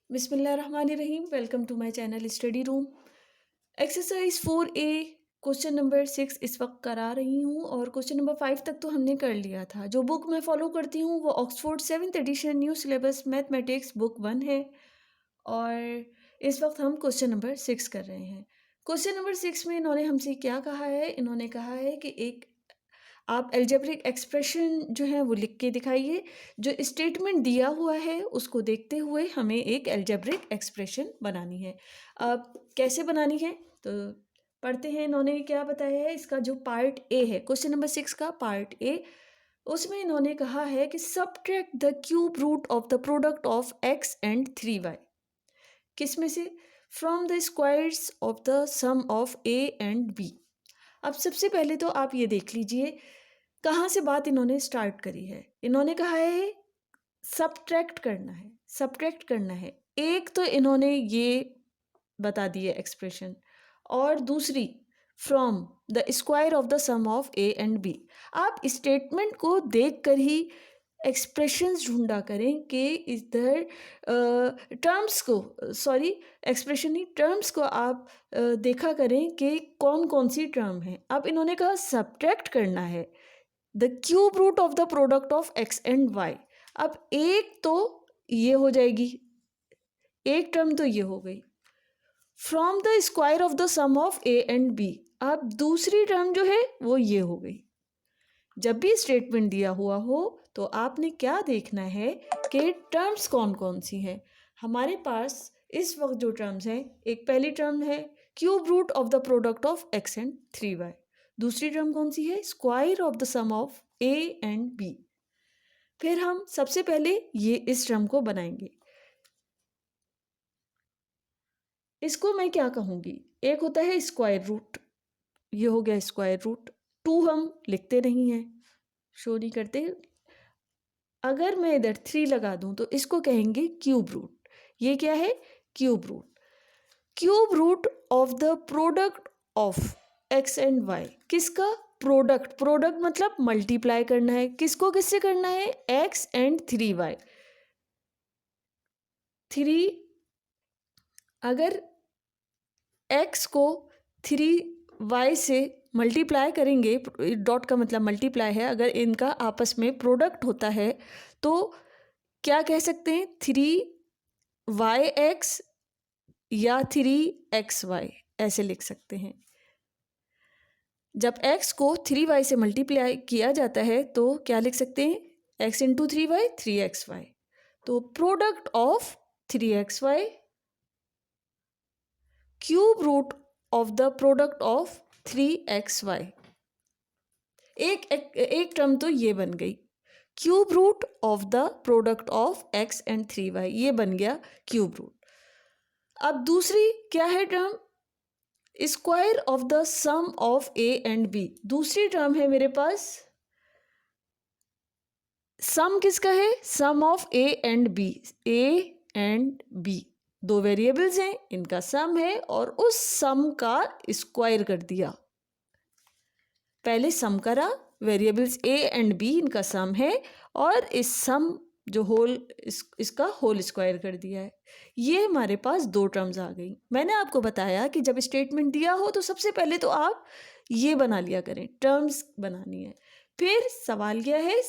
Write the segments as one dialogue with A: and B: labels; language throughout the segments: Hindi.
A: बिस्मिल्लाहिर्रहमानिर्रहीम। Welcome to my channel study room. Exercise 4A question number 6 इस वक्त करा रही हूँ और क्वेश्चन नंबर 5 तक तो हमने कर लिया था। जो बुक मैं फॉलो करती हूँ वो Oxford 7th edition new syllabus mathematics book 1 है और इस वक्त हम क्वेश्चन नंबर 6 कर रहे हैं। क्वेश्चन नंबर 6 में इन्होंने हमसे क्या कहा है? इन्होंने कहा है कि एक आप अलजेब्रिक एक्सप्रेशन जो है वो लिख के दिखाइए। जो स्टेटमेंट दिया हुआ है उसको देखते हुए हमें एक अलजेब्रिक एक्सप्रेशन बनानी है। अब कैसे बनानी है तो पढ़ते हैं। इन्होंने क्या बताया है? इसका जो पार्ट ए है क्वेश्चन नंबर 6 का पार्ट ए, उसमें इन्होंने कहा है कि subtract the cube root of the product of x and 3y। किस में से? From the squares of the sum of A and b. अब सबसे पहले तो आप ये देख लीजिए कहाँ से बात इन्होंने स्टार्ट करी है। इन्होंने कहा है सबट्रैक्ट करना है, सबट्रैक्ट करना है। एक तो इन्होंने ये बता दी है एक्सप्रेशन, और दूसरी from the square of the sum of A and b. आप स्टेटमेंट को देख कर ही एक्सप्रेशंस ढूंढा करें कि इधर टर्म्स को, सॉरी एक्सप्रेशन नहीं, टर्म्स को आप देखा करें कि कौन कौन सी टर्म है। अब इन्होंने कहा सबट्रैक्ट करना है the cube root of the product of x and y. अब एक तो ये हो जाएगी, एक टर्म तो ये हो गई। From the square of the sum of A and b, अब दूसरी टर्म जो है वो ये हो गई। जब भी स्टेटमेंट दिया हुआ हो तो आपने क्या देखना है कि टर्म्स कौन कौन सी हैं। हमारे पास इस वक्त जो टर्म्स हैं, एक पहली टर्म है cube root of the product of x and 3y। दूसरी टर्म कौन सी है? Square of the sum of A and b. फिर हम सबसे पहले ये इस टर्म को बनाएंगे। इसको मैं क्या कहूँगी? एक होता है स्क्वायर रूट, ये हो गया स्क्वायर रूट। 2 हम लिखते नहीं हैं, शो नहीं करते। अगर मैं इधर 3 लगा दूं तो इसको कहेंगे क्यूब रूट। ये क्या है? Cube root. Cube root of the product of x and y. किसका? प्रोडक्ट। प्रोडक्ट मतलब मल्टीप्लाई करना है। किसको किससे करना है? X and 3y। 3, अगर x को 3y से मल्टीप्लाई करेंगे, डॉट का मतलब मल्टीप्लाई है, अगर इनका आपस में प्रोडक्ट होता है तो क्या कह सकते हैं? 3yx या 3xy ऐसे लिख सकते हैं। जब x को 3y से मल्टीप्लाई किया जाता है तो क्या लिख सकते हैं? x into 3y 3xy। तो product of 3xy cube root of the product of 3xy। एक टर्म तो ये बन गई, cube root of the product of x and 3y, ये बन गया क्यूब रूट। अब दूसरी क्या है term? Square of the sum of A and B. दूसरी टर्म है मेरे पास, सम किसका है? Sum of A and B. A and B दो वेरिएबल्स हैं, इनका सम है और उस सम का स्क्वायर कर दिया। पहले सम करा, वेरिएबल्स ए एंड बी इनका सम है और इस सम जो होल इसका होल स्क्वायर कर दिया है। ये हमारे पास दो टर्म्स आ गई। मैंने आपको बताया कि जब स्टेटमेंट दिया हो तो सबसे पहले तो आप ये बना लिया करें, टर्म्स बनानी है। फिर सवाल क्या है?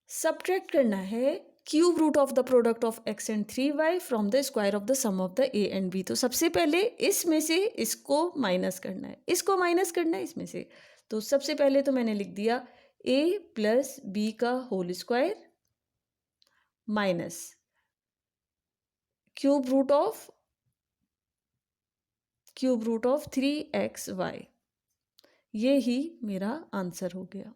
A: सबट्रैक्ट करना है cube root of the product of x and 3y from the square of the sum of the a and b. तो सबसे पहले इसमें से इसको माइनस करना है, इसको माइनस करना है इसमें से। तो सबसे पहले तो मैंने लिख दिया a प्लस बी का whole square minus cube root of 3xy। ये ही मेरा आंसर हो गया।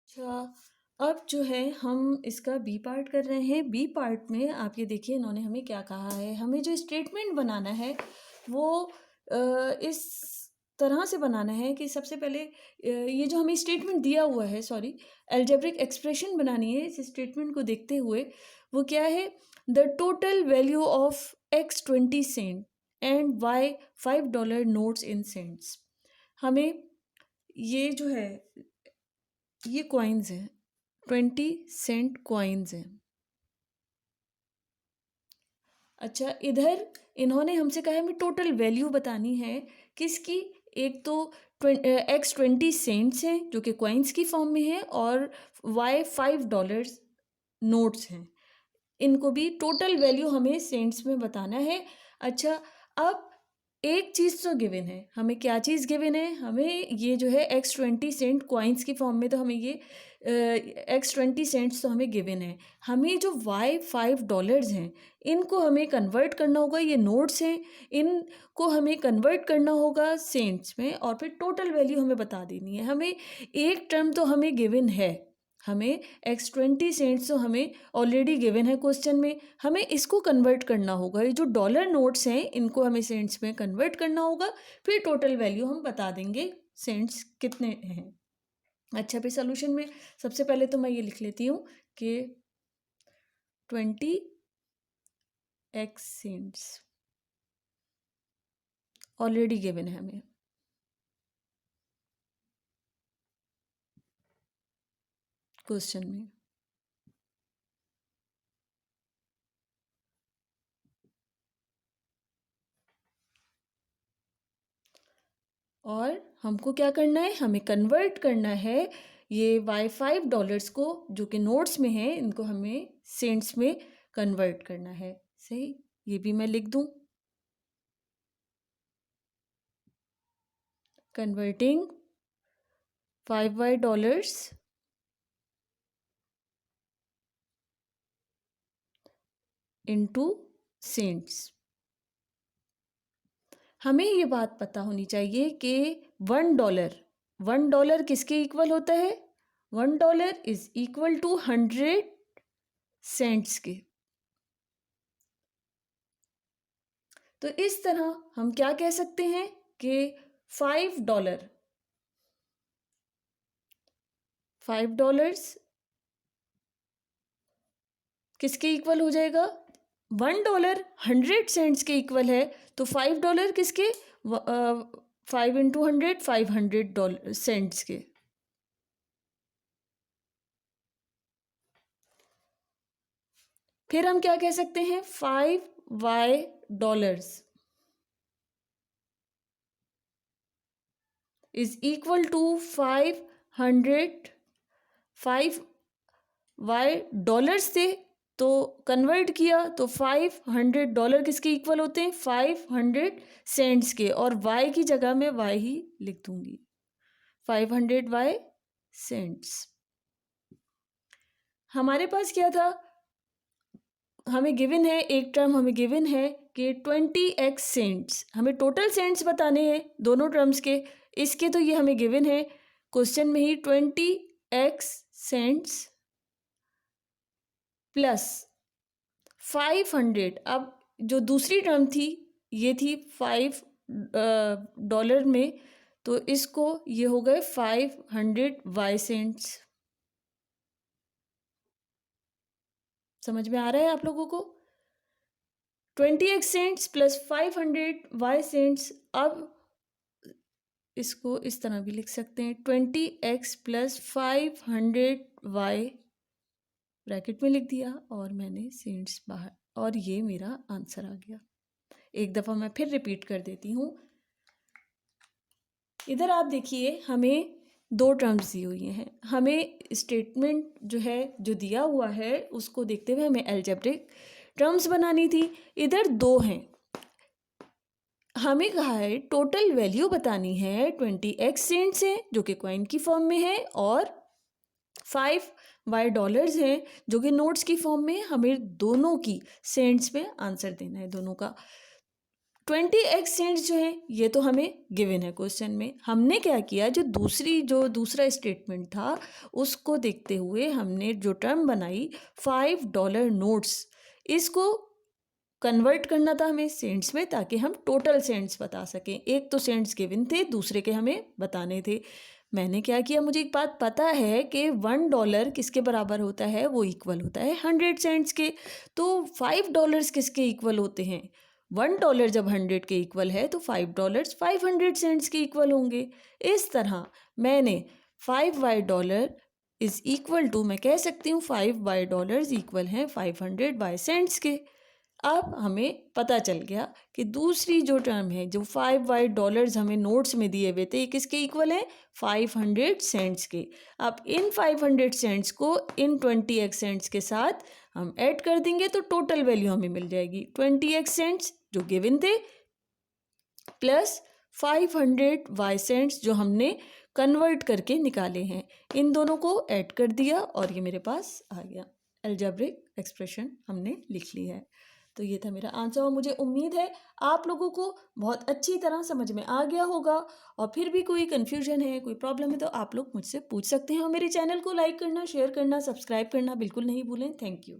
A: अच्छा, अब जो है हम इसका बी पार्ट कर रहे हैं। बी पार्ट में आप ये देखिए इन्होंने हमें क्या कहा है। हमें जो स्टेटमेंट बनाना है वो इस तरह से बनाना है कि सबसे पहले ये जो हमें स्टेटमेंट दिया हुआ है, सॉरी, अलजेब्रिक एक्सप्रेशन बनानी है इस स्टेटमेंट को देखते हुए। वो क्या है? The total value of x 20 cent and y $5 notes in cents. हमें ये जो है ये कॉइन्स हैं, 20 सेंट कॉइन्स हैं। अच्छा, इधर इन्होंने हमसे कहा है हमें टोटल वैल्यू बतानी है किसकी। एक तो एक्स 20 सेंट्स हैं जो कि कॉइन्स की फॉर्म में है, और वाई $5 नोट्स हैं। इनको भी टोटल वैल्यू हमें सेंट्स में बताना है। अच्छा, अब एक चीज़ तो गिवन है, हमें क्या चीज़ गिवन है, हमें ये जो है एक्स 20 सेंट कॉइन्स की फॉर्म में, तो हमें ये एक्स 20 सेंट्स तो हमें गिवन है। हमें जो वाई $5 हैं इनको हमें कन्वर्ट करना होगा, ये नोट्स हैं, इनको हमें कन्वर्ट करना होगा सेंट्स में, और फिर टोटल वैल्यू हमें बता देनी है। हमें एक टर्म तो हमें गिवन है, हमें एक्स 20 सेंट्स तो हमें ऑलरेडी गिवन है क्वेश्चन में, हमें इसको कन्वर्ट करना होगा। ये जो डॉलर नोट्स हैं इनको हमें सेंट्स में कन्वर्ट करना होगा, फिर टोटल वैल्यू हम बता देंगे सेंट्स कितने हैं। अच्छा, फिर सोल्यूशन में सबसे पहले तो मैं ये लिख लेती हूँ कि 20x सेंट्स ऑलरेडी गिवन है हमें। क्वेश्चन में और हमको क्या करना है, हमें कन्वर्ट करना है ये वाई $5 को जो कि नोट्स में है, इनको हमें सेंट्स में कन्वर्ट करना है। सही, ये भी मैं लिख दूं, कन्वर्टिंग $5 इनटू सेंट्स। हमें ये बात पता होनी चाहिए कि $1 किसके इक्वल होता है, $1 इज इक्वल टू 100 सेंट्स के। तो इस तरह हम क्या कह सकते हैं कि $5 किसके इक्वल हो जाएगा, $1 100 सेंट्स के इक्वल है, तो $5 किसके, 5 इंटू 100 $500 सेंट्स के। फिर हम क्या कह सकते हैं, $5 इज इक्वल टू 500 से तो कन्वर्ट किया तो $500 किसके इक्वल होते हैं, 500 सेंट्स के, और y की जगह मैं y ही लिख दूंगी, 500 सेंट्स। हमारे पास क्या था, हमें गिवन है एक टर्म, हमें गिवन है कि 20x सेंट्स, हमें टोटल सेंट्स बताने हैं दोनों टर्म्स के, इसके तो ये हमें गिवन है क्वेश्चन में ही, 20x सेंट्स प्लस 500। अब जो दूसरी टर्म थी ये थी $5 में, तो इसको ये हो गए 500 सेंट्स। समझ में आ रहा है आप लोगों को, 20x सेंट्स प्लस 500 सेंट्स। अब इसको इस तरह भी लिख सकते हैं, 20x प्लस 500 ब्रैकेट में लिख दिया और मैंने सेंट्स बाहर, और ये मेरा आंसर आ गया। एक दफ़ा मैं फिर रिपीट कर देती हूँ। इधर आप देखिए, हमें दो टर्म्स दी हुई हैं, हमें स्टेटमेंट जो है जो दिया हुआ है उसको देखते हुए हमें अलजेब्रिक टर्म्स बनानी थी। इधर दो हैं, हमें कहा है टोटल वैल्यू बतानी है, 20x सेंट्स हैं जो कि कॉइन की फॉर्म में है, और $5 हैं जो कि नोट्स की फॉर्म में। हमें दोनों की सेंट्स में आंसर देना है, दोनों का। 20x सेंट्स जो है ये तो हमें गिवन है क्वेश्चन में। हमने क्या किया, जो दूसरा स्टेटमेंट था उसको देखते हुए हमने जो टर्म बनाई $5 नोट्स, इसको कन्वर्ट करना था हमें सेंट्स में, ताकि हम टोटल सेंट्स बता सकें। एक तो सेंट्स गिवन थे, दूसरे के हमें बताने थे। मैंने क्या किया, मुझे एक बात पता है कि $1 किसके बराबर होता है, वो इक्वल होता है 100 सेंट्स के। तो $5 किसके इक्वल होते हैं, $1 जब 100 के इक्वल है तो $5 500 सेंट्स के इक्वल होंगे। इस तरह मैंने $5 इज़ इक्वल टू, मैं कह सकती हूँ 5 बाई डॉलर्स इक्वल हैं 500 बाई सेंट्स के। अब हमें पता चल गया कि दूसरी जो टर्म है, जो 5 बाई डॉलर्स हमें नोट्स में दिए हुए थे, ये किसके इक्वल है? 500 सेंट्स के। अब इन 500 सेंट्स को इन 20x सेंट्स के साथ हम ऐड कर देंगे तो टोटल वैल्यू हमें मिल जाएगी 20x सेंट्स जो गिवन थे, प्लस 500 वाई सेंट्स जो हमने कन्वर्ट करके निकाले हैं। इन दोनों को ऐड कर दिया और ये मेरे पास आ गया। अलजेब्रिक एक्सप्रेशन हमने लिख ली है। तो ये था मेरा आंसर और मुझे उम्मीद है आप लोगों को बहुत अच्छी तरह समझ में आ गया होगा। और फिर भी कोई कन्फ्यूजन है, कोई प्रॉब्लम है तो आप लोग मुझसे पूछ सकते हैं। और मेरे चैनल को लाइक करना, शेयर करना, सब्सक्राइब करना बिल्कुल नहीं भूलें। Thank you.